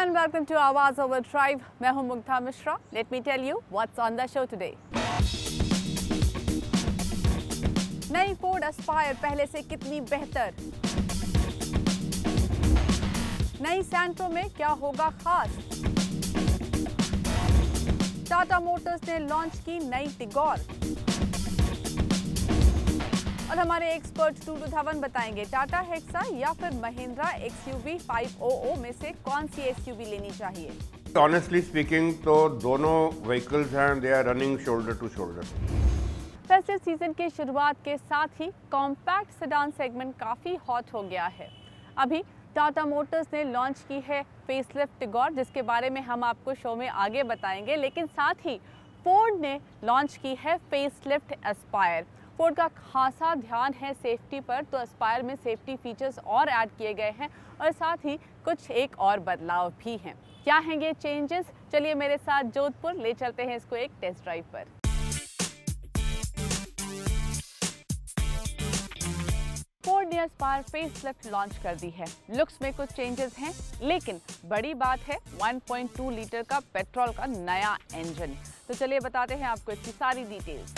and welcome to Awaaz Overdrive. मैं हूं Mugdha Mishra. Let me tell you what's on the show today. नई Ford Aspire पहले से कितनी बेहतर. नई सैंट्रो में क्या होगा खास. टाटा मोटर्स ने लॉन्च की नई टिगोर. और हमारे एक्सपर्ट टूटू धवन बताएंगे टाटा हेक्सा या फिर महिंद्रा XUV 500 में से कौन सी SUV लेनी चाहिए. ऑनेस्टली स्पीकिंग तो दोनों व्हीकल्स हैं, they are running shoulder to shoulder. Festive season के शुरुआत के साथ ही कॉम्पैक्ट सेडान सेगमेंट काफ़ी हॉट हो गया है. अभी टाटा मोटर्स ने लॉन्च की है फेसलिफ्ट टिगोर, जिसके बारे में हम आपको शो में आगे बताएंगे. लेकिन साथ ही फोर्ड ने लॉन्च की है फेसलिफ्ट एस्पायर. फोर्ड का खासा ध्यान है सेफ्टी पर, तो एस्पायर में सेफ्टी फीचर्स और ऐड किए गए हैं और साथ ही कुछ एक और बदलाव भी हैं. क्या हैं ये चेंजेस? चलिए मेरे साथ जोधपुर ले चलते हैं इसको एक टेस्ट ड्राइव पर. फोर्ड ने एस्पायर फेसलिफ्ट लॉन्च कर दी है. लुक्स में कुछ चेंजेस हैं, लेकिन बड़ी बात है 1.2 लीटर का पेट्रोल का नया इंजन. तो चलिए बताते हैं आपको इसकी सारी डिटेल्स.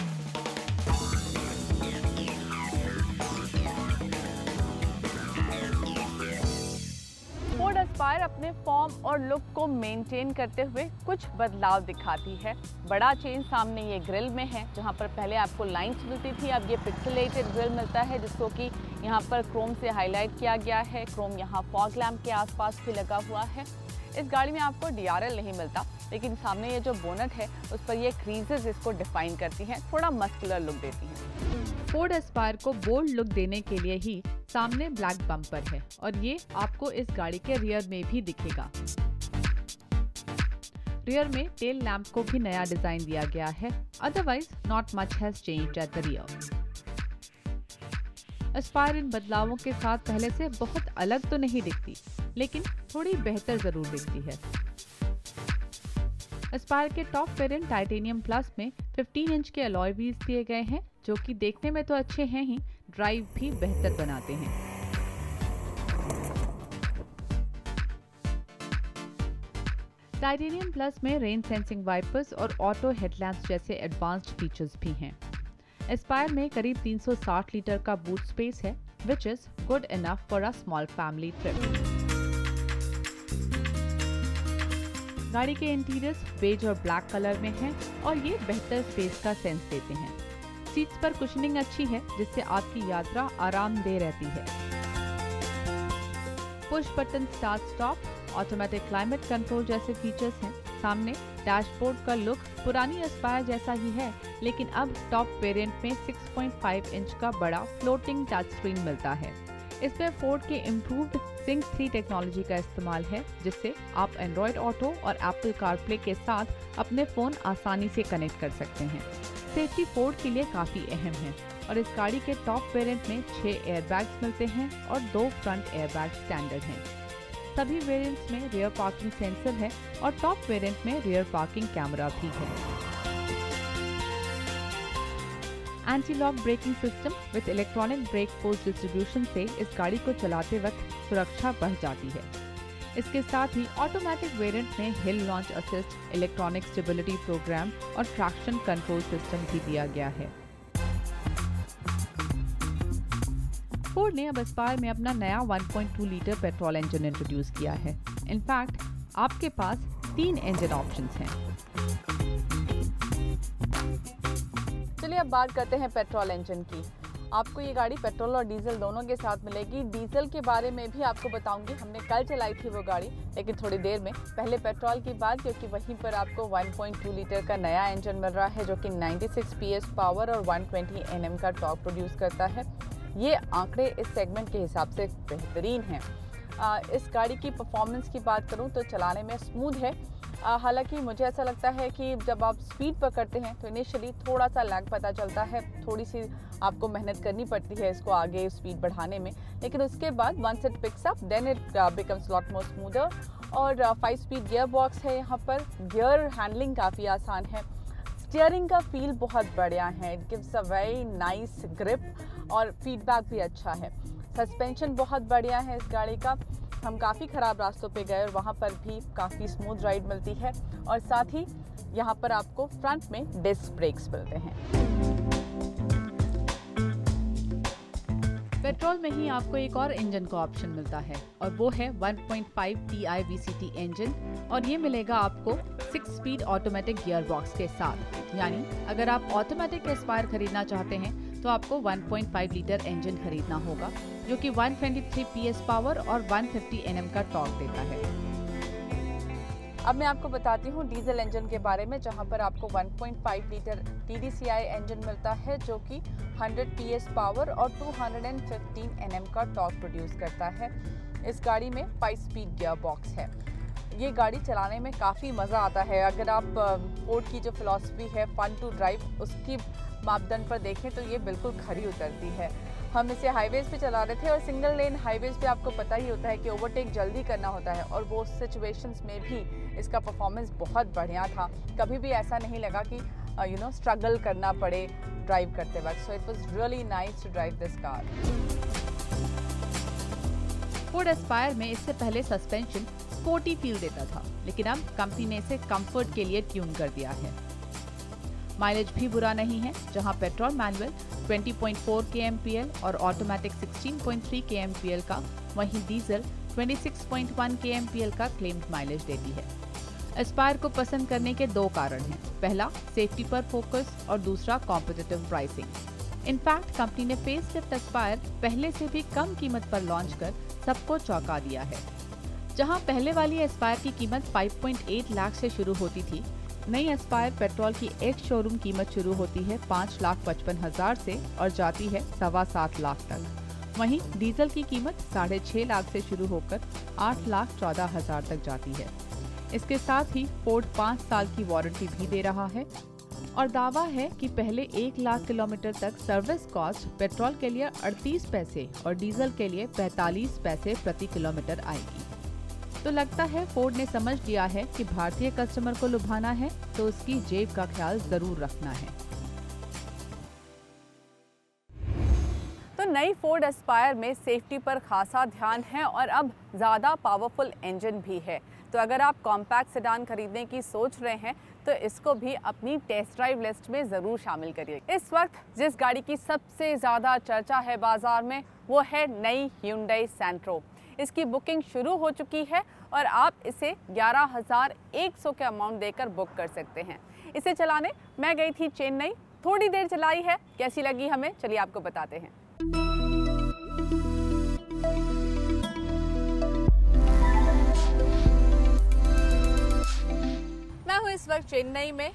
फोर्ड एस्पायर अपने फॉर्म और लुक को मेंटेन करते हुए कुछ बदलाव दिखाती है. बड़ा चेंज सामने ये ग्रिल में है. जहां पर पहले आपको लाइंस मिलती थी, अब ये पिक्सेलेटेड ग्रिल मिलता है, जिसको कि यहां पर क्रोम से हाईलाइट किया गया है. क्रोम यहां फॉग लैम्प के आसपास भी लगा हुआ है. इस गाड़ी में आपको DRL नहीं मिलता, लेकिन सामने ये जो बोनट है उस पर ये क्रीजेस इसको डिफाइन करती हैं, थोड़ा मस्कुलर लुक देती हैं. फोर्ड एस्पायर को बोल्ड लुक देने के लिए ही सामने ब्लैक बम्पर है और ये आपको इस गाड़ी के रियर में भी दिखेगा. रियर में टेल लैंप को भी नया डिजाइन दिया गया है. Otherwise not much has changed at the rear. Aspire इन बदलावों के साथ पहले से बहुत अलग तो नहीं दिखती, लेकिन थोड़ी बेहतर जरूर दिखती है. एस्पायर के टॉप वेरिएंट टाइटेनियम प्लस में 15 इंच के अलॉय व्हील्स दिए गए हैं, जो कि देखने में तो अच्छे हैं ही, ड्राइव भी बेहतर बनाते हैं. टाइटेनियम प्लस में रेन सेंसिंग वाइपर्स और ऑटो हेडलैम्प्स जैसे एडवांस्ड फीचर्स भी हैं. एस्पायर में करीब 360 लीटर का बूट स्पेस है, which is good enough for a small family trip. गाड़ी के इंटीरियर्स बेज और ब्लैक कलर में हैं और ये बेहतर स्पेस का सेंस देते हैं. सीट्स पर कुशनिंग अच्छी है, जिससे आपकी यात्रा आरामदेह रहती है. Push button start stop, automatic climate control जैसे फीचर्स हैं. सामने डैशबोर्ड का लुक पुरानी एस्पायर जैसा ही है, लेकिन अब टॉप वेरिएंट में 6.5 इंच का बड़ा फ्लोटिंग टच स्क्रीन मिलता है. इसमें फोर्ड के इम्प्रूव्ड सिंक 3 टेक्नोलॉजी का इस्तेमाल है, जिससे आप एंड्रॉयड ऑटो और एप्पल कारप्ले के साथ अपने फोन आसानी से कनेक्ट कर सकते हैं. सेफ्टी फोर्ड के लिए काफी अहम है और इस गाड़ी के टॉप वेरिएंट में 6 एयरबैग्स मिलते हैं और 2 फ्रंट एयरबैग स्टैंडर्ड हैं. सभी वेरिएंट्स में रियर पार्किंग सेंसर है और टॉप वेरिएंट में रियर पार्किंग कैमरा भी है. Anti lock braking system with electronic brake force distribution से इस गाड़ी को चलाते वक्त सुरक्षा बढ़ जाती है. इसके साथ ही ऑटोमेटिक वेरिएंट में hill launch assist, electronic stability program और ट्रैक्शन कंट्रोल सिस्टम भी दिया गया है. फोर्ड ने अब एस्पायर में अपना नया 1.2 लीटर पेट्रोल इंजन इंट्रोड्यूस किया है. इनफैक्ट आपके पास 3 इंजन ऑप्शंस हैं. चलिए अब बात करते हैं पेट्रोल इंजन की. आपको ये गाड़ी पेट्रोल और डीजल दोनों के साथ मिलेगी. डीजल के बारे में भी आपको बताऊंगी, हमने कल चलाई थी वो गाड़ी, लेकिन थोड़ी देर में. पहले पेट्रोल की बात, क्योंकि वहीं पर आपको 1.2 लीटर का नया इंजन मिल रहा है, जो कि 96 PS पावर और 120 Nm का टॉर्क प्रोड्यूस करता है. ये आंकड़े इस सेगमेंट के हिसाब से बेहतरीन हैं. इस गाड़ी की परफॉर्मेंस की बात करूं तो चलाने में स्मूथ है. हालांकि मुझे ऐसा लगता है कि जब आप स्पीड पकड़ते हैं तो इनिशियली थोड़ा सा लैग पता चलता है, थोड़ी सी आपको मेहनत करनी पड़ती है इसको आगे स्पीड बढ़ाने में. लेकिन उसके बाद once it picks up then it becomes lot more smoother. और 5 स्पीड गियर बॉक्स है यहाँ पर. गियर हैंडलिंग काफ़ी आसान है. स्टीयरिंग का फील बहुत बढ़िया है. It gives a very nice grip और फीडबैक भी अच्छा है. सस्पेंशन बहुत बढ़िया है इस गाड़ी का. हम काफ़ी ख़राब रास्तों पे गए और वहाँ पर भी काफ़ी स्मूथ राइड मिलती है और साथ ही यहाँ पर आपको फ्रंट में डिस्क ब्रेक्स मिलते हैं। पेट्रोल में ही आपको एक और इंजन का ऑप्शन मिलता है और वो है 1.5 TI VCT इंजन और ये मिलेगा आपको 6 स्पीड ऑटोमेटिक गियर बॉक्स के साथ। यानी अगर आप ऑटोमेटिक एस्पायर खरीदना चाहते हैं तो आपको 1.5 लीटर इंजन खरीदना होगा जो कि 123 PS पावर और 150 Nm का टॉर्क देता है। अब मैं आपको बताती हूँ डीजल इंजन के बारे में, जहाँ पर आपको 1.5 लीटर TDCI इंजन मिलता है जो कि 100 PS पावर और 215 Nm का टॉर्क प्रोड्यूस करता है। इस गाड़ी में 5 स्पीड गियर बॉक्स है। ये गाड़ी चलाने में काफ़ी मज़ा आता है। अगर आप फोर्ड की जो फिलॉसफी है फन टू ड्राइव, उसकी मापदंड पर देखें तो ये बिल्कुल खरी उतरती है। हम इसे हाईवेज पे चला रहे थे और सिंगल लेन हाईवेज पे आपको पता ही होता है कि ओवरटेक जल्दी करना होता है और वो सिचुएशंस में भी इसका परफॉर्मेंस बहुत बढ़िया था। कभी भी ऐसा नहीं लगा कि स्ट्रगल करना पड़े ड्राइव करते वक्त। So it was really nice to drive this car. Ford Aspire में इससे पहले सस्पेंशन स्पोर्टी फील देता था, लेकिन अब कंपनी ने इसे कंफर्ट के लिए ट्यून कर दिया है। माइलेज भी बुरा नहीं है, जहां पेट्रोल मैनुअल 20.4 kmpl और ऑटोमेटिक 16.3 kmpl का, वहीं डीजल 26.1 kmpl का क्लेम्ड माइलेज देती है। एस्पायर को पसंद करने के दो कारण हैं। पहला, सेफ्टी पर फोकस और दूसरा कॉम्पिटिटिव प्राइसिंग। इनफैक्ट कंपनी ने फेसलिफ्ट एस्पायर पहले से भी कम कीमत पर लॉन्च कर सबको चौंका दिया है। जहां पहले वाली एस्पायर की कीमत 5.8 लाख से शुरू होती थी, नई एस्पायर पेट्रोल की एक शोरूम कीमत शुरू होती है 5,55,000 से और जाती है 7.25 लाख तक। वहीं डीजल की कीमत 6.5 लाख से शुरू होकर 8,14,000 तक जाती है। इसके साथ ही फोर्ड 5 साल की वारंटी भी दे रहा है और दावा है कि पहले 1 लाख किलोमीटर तक सर्विस कॉस्ट पेट्रोल के लिए 38 पैसे और डीजल के लिए 45 पैसे प्रति किलोमीटर आएगी। तो लगता है फोर्ड ने समझ लिया है कि भारतीय कस्टमर को लुभाना है तो उसकी जेब का ख्याल जरूर रखना है। तो नई फोर्ड एस्पायर में सेफ्टी पर खासा ध्यान है और अब ज़्यादा पावरफुल इंजन भी है। तो अगर आप कॉम्पैक्ट सेडान खरीदने की सोच रहे हैं तो इसको भी अपनी टेस्ट ड्राइव लिस्ट में ज़रूर शामिल करिए। इस वक्त जिस गाड़ी की सबसे ज़्यादा चर्चा है बाजार में वो है नई Hyundai Santro। इसकी बुकिंग शुरू हो चुकी है और आप इसे 11,100 के अमाउंट देकर बुक कर सकते हैं। इसे चलाने मैं गई थी चेन्नई, थोड़ी देर चलाई है। कैसी लगी हमें, चलिए आपको बताते हैं। मैं हूँ इस वक्त चेन्नई में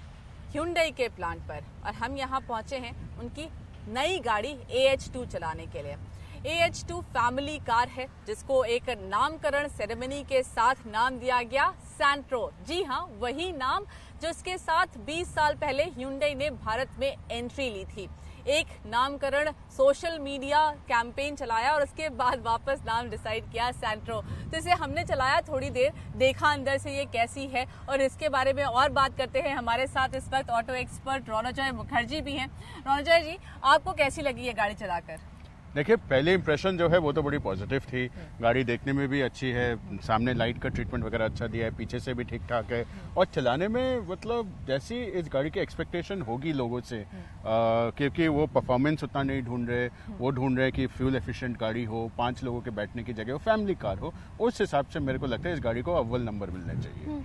Hyundai के प्लांट पर और हम यहाँ पहुँचे हैं उनकी नई गाड़ी AH2 चलाने के लिए। AH2 फैमिली कार है जिसको एक नामकरण सेरेमनी के साथ नाम दिया गया सैंट्रो। जी हाँ, वही नाम जिसके साथ 20 साल पहले Hyundai ने भारत में एंट्री ली थी। एक नामकरण सोशल मीडिया कैंपेन चलाया और उसके बाद वापस नाम डिसाइड किया सैंट्रो। तो इसे हमने चलाया थोड़ी देर, देखा अंदर से ये कैसी है और इसके बारे में और बात करते हैं। हमारे साथ इस वक्त ऑटो एक्सपर्ट रोनोजॉय मुखर्जी भी हैं। रोनोजॉय जी, आपको कैसी लगी ये गाड़ी चलाकर? देखिए, पहले इंप्रेशन जो है वो तो बड़ी पॉजिटिव थी। गाड़ी देखने में भी अच्छी है, सामने लाइट का ट्रीटमेंट वगैरह अच्छा दिया है, पीछे से भी ठीक ठाक है और चलाने में मतलब जैसी इस गाड़ी की एक्सपेक्टेशन होगी लोगों से, क्योंकि वो परफॉर्मेंस उतना नहीं ढूंढ रहे, वो ढूंढ रहे कि फ्यूल एफिशिएंट गाड़ी हो, 5 लोगों के बैठने की जगह हो, फैमिली कार हो। उस हिसाब से मेरे को लगता है इस गाड़ी को अव्वल नंबर मिलना चाहिए।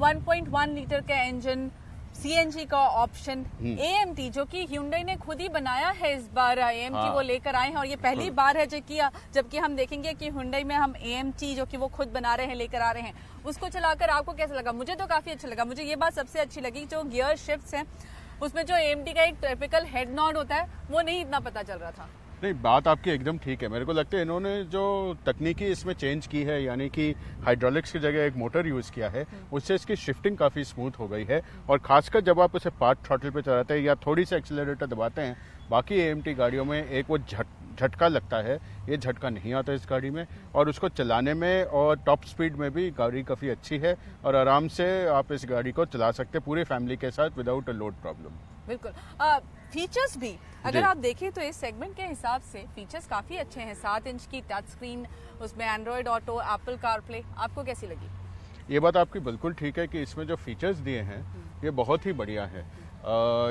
1.1 लीटर का इंजन, CNG का ऑप्शन, AMT जो कि Hyundai ने खुद ही बनाया है इस बार, AMT वो लेकर आए हैं और ये पहली बार है जबकि हम देखेंगे कि Hyundai में हम AMT जो कि वो खुद बना रहे हैं लेकर आ रहे हैं। उसको चलाकर आपको कैसा लगा? मुझे तो काफी अच्छा लगा। मुझे ये बात सबसे अच्छी लगी, जो गियर शिफ्ट्स हैं उसमें जो AMT का एक टिपिकल हेड नॉड होता है वो नहीं इतना पता चल रहा था। नहीं, बात आपकी एकदम ठीक है। मेरे को लगता है इन्होंने जो तकनीकी इसमें चेंज की है, यानी कि हाइड्रोलिक्स की जगह एक मोटर यूज किया है, उससे इसकी शिफ्टिंग काफी स्मूथ हो गई है और खासकर जब आप उसे पार्ट थ्रॉटल पे चलाते हैं या थोड़ी सी एक्सीलरेटर दबाते हैं, बाकी AMT गाड़ियों में एक वो झटका लगता है, ये झटका नहीं आता इस गाड़ी में। और उसको चलाने में और टॉप स्पीड में भी गाड़ी काफी अच्छी है और आराम से आप इस गाड़ी को चला सकते हैं पूरे फैमिली के साथ विदाउट अ लोड प्रॉब्लम। बिल्कुल। फीचर्स भी अगर आप देखें तो इस सेगमेंट के हिसाब से फीचर्स काफी अच्छे हैं। 7 इंच की टच स्क्रीन, उसमें एंड्रॉयड ऑटो, एप्पल कारप्ले, आपको कैसी लगी? ये बात आपकी बिल्कुल ठीक है कि इसमें जो फीचर्स दिए हैं ये बहुत ही बढ़िया है।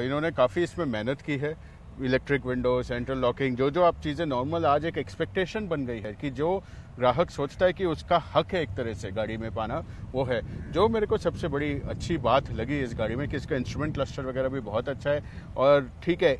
इन्होंने काफ़ी इसमें मेहनत की है। इलेक्ट्रिक विंडो, सेंट्रल लॉकिंग, जो आप चीज़ें नॉर्मल आज एक एक्सपेक्टेशन बन गई है कि जो ग्राहक सोचता है कि उसका हक है एक तरह से गाड़ी में पाना, वो है। जो मेरे को सबसे बड़ी अच्छी बात लगी इस गाड़ी में कि इसका इंस्ट्रूमेंट क्लस्टर वगैरह भी बहुत अच्छा है। और ठीक है,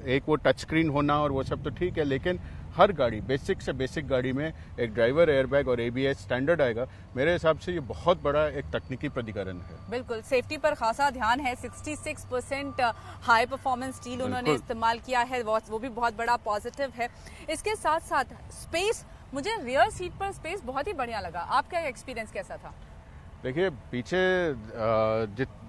एक वो टच स्क्रीन होना और वो सब तो ठीक है, लेकिन हर गाड़ी बेसिक से बेसिक गाड़ी में एक ड्राइवर एयरबैग और ABS स्टैंडर्ड आएगा। मेरे हिसाब से ये बहुत बड़ा एक तकनीकी प्राधिकरण है। बिल्कुल, सेफ्टी पर खासा ध्यान है। 66% हाई परफॉर्मेंस स्टील उन्होंने इस्तेमाल किया है, वो भी बहुत बड़ा पॉजिटिव है। इसके साथ साथ स्पेस, मुझे रियर सीट पर स्पेस बहुत ही बढ़िया लगा। आपका एक्सपीरियंस कैसा था? देखिए, पीछे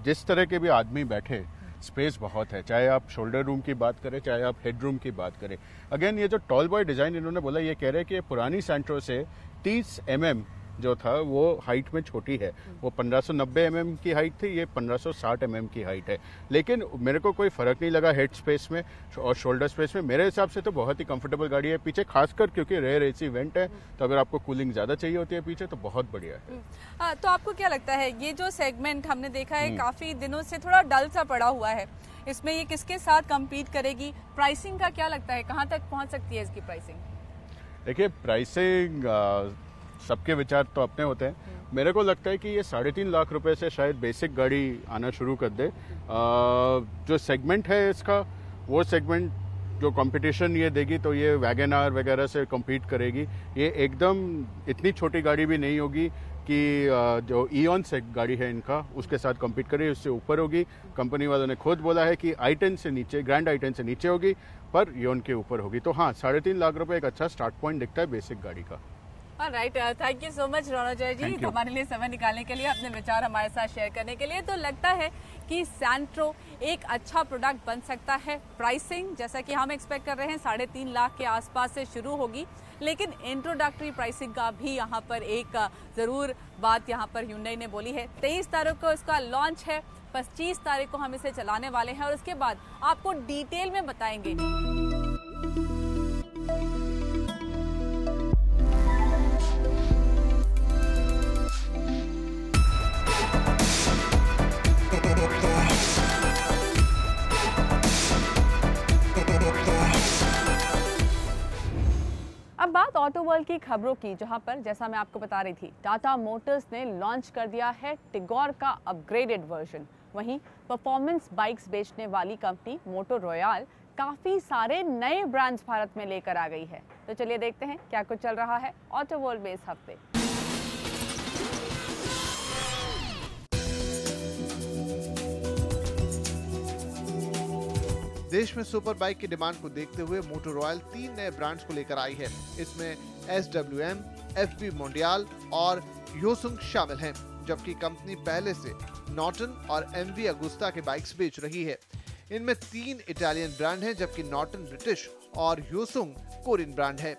जिस तरह के भी आदमी बैठे, स्पेस बहुत है। चाहे आप शोल्डर रूम की बात करें, चाहे आप हेड रूम की बात करें। अगेन, ये जो टॉल बॉय डिजाइन इन्होंने बोला, ये कह रहे हैं कि पुरानी सैंट्रो से 30 mm जो था वो हाइट में छोटी है। वो 1590 mm की हाइट थी, ये 1560 mm की हाइट है। लेकिन मेरे को कोई फर्क नहीं लगा हेड स्पेस में और शोल्डर स्पेस में। मेरे हिसाब से तो बहुत ही कंफर्टेबल गाड़ी है पीछे, खासकर क्योंकि रेयर AC वेंट है, तो अगर आपको कूलिंग ज्यादा चाहिए होती है पीछे तो बहुत बढ़िया है। तो आपको क्या लगता है, ये जो सेगमेंट हमने देखा है काफी दिनों से थोड़ा डल सा पड़ा हुआ है, इसमें ये किसके साथ कम्पीट करेगी? प्राइसिंग का क्या लगता है, कहाँ तक पहुँच सकती है इसकी प्राइसिंग? देखिए, प्राइसिंग सबके विचार तो अपने होते हैं। मेरे को लगता है कि ये 3.5 लाख रुपए से शायद बेसिक गाड़ी आना शुरू कर दे। जो सेगमेंट है इसका, वो सेगमेंट जो कंपटीशन ये देगी तो ये वैगन आर वगैरह से compete करेगी। ये एकदम इतनी छोटी गाड़ी भी नहीं होगी कि जो ईऑन से गाड़ी है इनका उसके साथ compete करे, उससे ऊपर होगी। कंपनी वालों ने खुद बोला है कि i10 से नीचे, ग्रैंड i10 से नीचे होगी, पर ईऑन के ऊपर होगी। तो हाँ, 3.5 लाख रुपए एक अच्छा स्टार्ट पॉइंट दिखता है बेसिक गाड़ी का। Right, thank you so much Ronojoy ji, हमारे लिए समय निकालने के लिए, अपने विचार हमारे साथ शेयर करने के लिए। तो लगता है कि सैंट्रो एक अच्छा प्रोडक्ट बन सकता है। प्राइसिंग जैसा कि हम एक्सपेक्ट कर रहे हैं 3.5 लाख के आसपास से शुरू होगी, लेकिन इंट्रोडक्टरी प्राइसिंग का भी यहाँ पर एक ज़रूर बात यहाँ पर Hyundai ने बोली है। 23 तारीख को इसका लॉन्च है, 25 तारीख को हम इसे चलाने वाले हैं और उसके बाद आपको डिटेल में बताएंगे। अब बात ऑटो वर्ल्ड की खबरों की, जहां पर जैसा मैं आपको बता रही थी, टाटा मोटर्स ने लॉन्च कर दिया है टिगोर का अपग्रेडेड वर्जन। वहीं परफॉर्मेंस बाइक्स बेचने वाली कंपनी मोटो रॉयल काफी सारे नए ब्रांड्स भारत में लेकर आ गई है। तो चलिए देखते हैं क्या कुछ चल रहा है ऑटो वर्ल्ड में इस हफ्ते। देश में सुपर बाइक की डिमांड को देखते हुए मोटो रॉयल 3 नए ब्रांड्स को लेकर आई है। इसमें SWM, FB मोंडियाल और योसुंग शामिल हैं, जबकि कंपनी पहले से नॉर्टन और MV अगुस्ता के बाइक्स बेच रही है। इनमें 3 इटालियन ब्रांड हैं, जबकि नॉर्टन ब्रिटिश और योसुंग कोरियन ब्रांड है।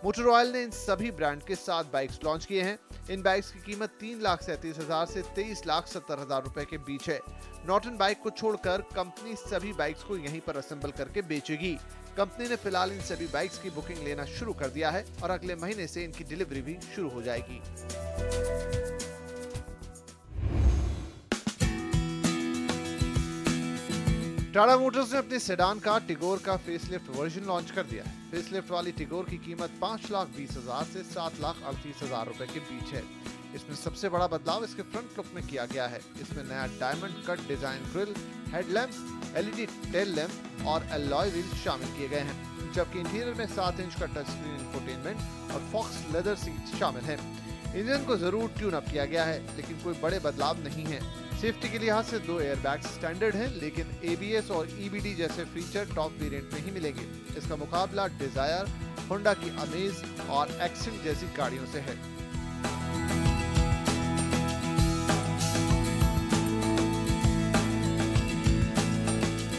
मोटो रॉयल ने इन सभी ब्रांड के 7 बाइक्स लॉन्च किए हैं। इन बाइक्स की कीमत 3,37,000 से 23,70,000 रुपए के बीच है। नॉर्टन बाइक को छोड़कर कंपनी सभी बाइक्स को यहीं पर असेंबल करके बेचेगी। कंपनी ने फिलहाल इन सभी बाइक्स की बुकिंग लेना शुरू कर दिया है और अगले महीने से इनकी डिलीवरी भी शुरू हो जाएगी। टाटा मोटर्स ने अपने सेडान का टिगोर का फेसलिफ्ट वर्जन लॉन्च कर दिया है। फेसलिफ्ट वाली टिगोर की कीमत 5,20,000 से 7,38,000 रुपए के बीच है। इसमें सबसे बड़ा बदलाव इसके फ्रंट लुक में किया गया है। इसमें नया diamond cut design grill, headlamp, LED tail lamp और अलॉय व्हील शामिल किए गए हैं, जबकि इंटीरियर में 7 इंच का टच स्क्रीन इंफोटेनमेंट और फॉक्स लेदर सीट शामिल हैं। इंजन को जरूर ट्यून अप किया गया है, लेकिन कोई बड़े बदलाव नहीं है। सेफ्टी के लिहाज से 2 एयरबैग्स स्टैंडर्ड हैं, लेकिन ABS और EBD जैसे फीचर टॉप वेरिएंट में ही मिलेंगे। इसका मुकाबला डिजायर, होंडा की अमेज और एक्सेंट जैसी गाड़ियों से है।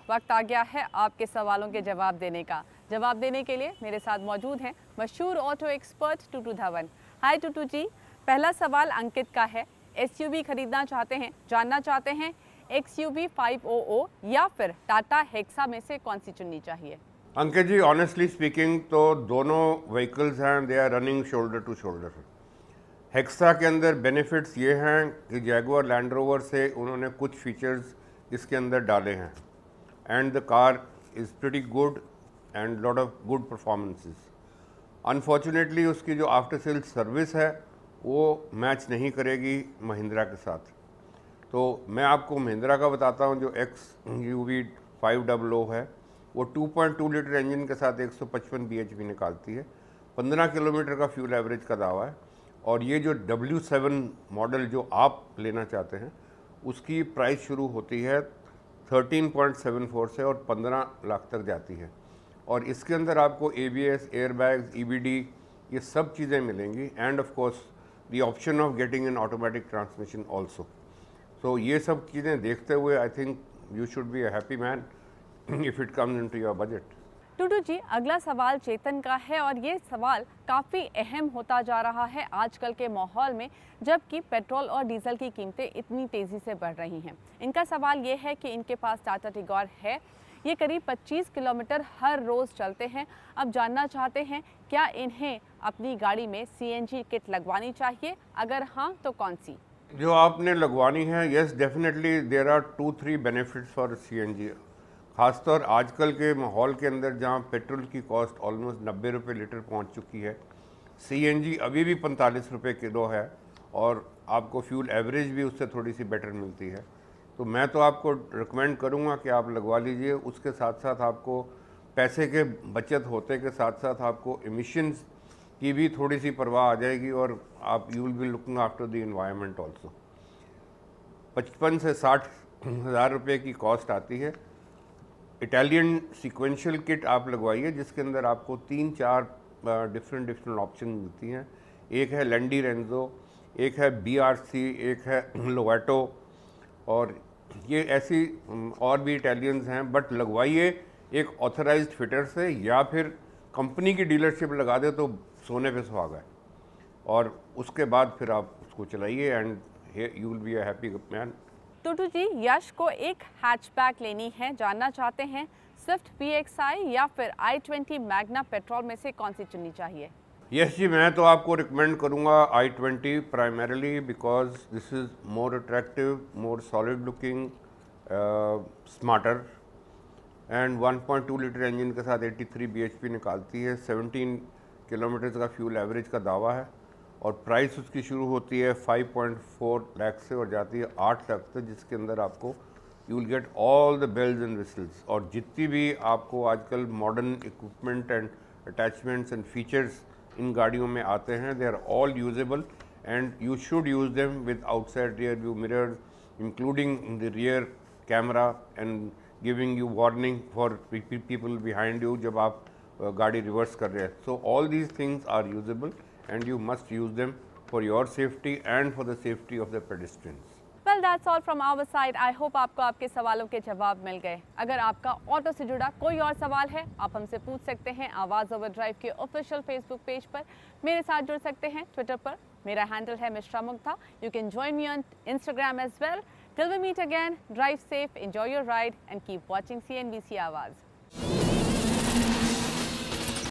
वक्त आ गया है आपके सवालों के जवाब देने का। जवाब देने के लिए मेरे साथ मौजूद हैं मशहूर ऑटो एक्सपर्ट टूटू धवन। हाय टूटू जी, पहला सवाल अंकित का है। SUV खरीदना चाहते हैं, जानना चाहते हैं XUV 500 या फिर टाटा हेक्सा में से कौन सी चुननी चाहिए? अंकित जी, ऑनेस्टली स्पीकिंग तो दोनों व्हीकल्स हैं, they are running shoulder to shoulder. Hexa के अंदर बेनिफिट्स ये हैं कि जैगुआर लैंड रोवर से उन्होंने कुछ फीचर्स इसके अंदर डाले हैं and the car is pretty good and lot of good performances. Unfortunately उसकी जो आफ्टर सेल सर्विस है वो मैच नहीं करेगी महिंद्रा के साथ। तो मैं आपको महिंद्रा का बताता हूँ, जो XUV 500 है वो 2.2 लीटर इंजन के साथ 155 bhp निकालती है, 15 किलोमीटर का फ्यूल एवरेज का दावा है। और ये जो W7 मॉडल जो आप लेना चाहते हैं उसकी प्राइस शुरू होती है 13.74 से और 15 लाख तक जाती है। और इसके अंदर आपको ABS, एयरबैग्स, EBD ये सब चीज़ें मिलेंगी and of course the option of getting an automatic transmission also. तो ये सब चीज़ें देखते हुए I think you should be a happy man if it comes into your budget. Tutu ji, अगला सवाल चेतन का है और ये सवाल काफ़ी अहम होता जा रहा है आजकल के माहौल में, जबकि पेट्रोल और डीजल की कीमतें इतनी तेज़ी से बढ़ रही हैं। इनका सवाल ये है कि इनके पास टाटा टिगोर है, ये करीब 25 किलोमीटर हर रोज़ चलते हैं। अब जानना चाहते हैं क्या इन्हें अपनी गाड़ी में CNG किट लगवानी चाहिए, अगर हाँ तो कौन सी? जो आपने लगवानी है, yes definitely there are 2-3 benefits for CNG। खासतौर आजकल के माहौल के अंदर जहाँ पेट्रोल की कॉस्ट ऑलमोस्ट 90 रुपये लीटर पहुँच चुकी है, CNG अभी भी 45 रुपये किलो है और आपको फ्यूल एवरेज भी उससे थोड़ी सी बेटर मिलती है। तो मैं तो आपको रिकमेंड करूँगा कि आप लगवा लीजिए। उसके साथ साथ आपको पैसे के बचत होते के साथ साथ आपको एमिशंस की भी थोड़ी सी परवाह आ जाएगी और आप you will be looking after the environment also. 55 से 60 हज़ार रुपये की कॉस्ट आती है। इटालियन सीक्वेंशियल किट आप लगवाइए जिसके अंदर आपको 3-4 डिफरेंट ऑप्शन मिलती हैं। एक है लैंडी रेंजो, एक है BRC, एक है लोवेटो, और ये ऐसी और भी इटालियंस हैं। बट लगवाइए एक ऑथराइज्ड फिटर से या फिर कंपनी की डीलरशिप लगा दे तो सोने पे सुहागा है, और उसके बाद फिर आप उसको चलाइए and you will be a happy man. Tutu ji, Yash को एक हैचबैक लेनी है, जानना चाहते हैं स्विफ्ट PXI या फिर i20 मैग्ना पेट्रोल में से कौन सी चुननी चाहिए? यस जी, मैं तो आपको रिकमेंड करूंगा i20 primarily because this is more attractive, more solid looking, smarter and 1.2 litre engine के साथ 83 bhp निकालती है, 17 किलोमीटर का फ्यूल एवरेज का दावा है और प्राइस उसकी शुरू होती है 5.4 लाख से और जाती है 8 लाख तक, जिसके अंदर आपको you will get all the bells and whistles. और जितनी भी आपको आजकल modern equipment and attachments and features इन गाड़ियों में आते हैं, they are all usable and you should use them with outside rear view mirrors including the rear camera and giving you warning for people behind you जब आप गाड़ी reverse कर रहे हैं। So all these things are usable and you must use them for your safety and for the safety of the pedestrians. Well, that's all from our side. I hope आपको आपके सवालों के जवाब मिल गए। अगर आपका ऑटो से जुड़ा कोई और सवाल है, आप हमसे पूछ सकते हैं आवाज़ ओवर ड्राइव के ऑफिशियल फेसबुक पेज पर। मेरे साथ जुड़ सकते हैं ट्विटर पर, मेरा हैंडल है Mishra Mugdha. You can join me on Instagram as well. Till we meet again, drive safe, enjoy your ride and keep watching CNBC आवाज़।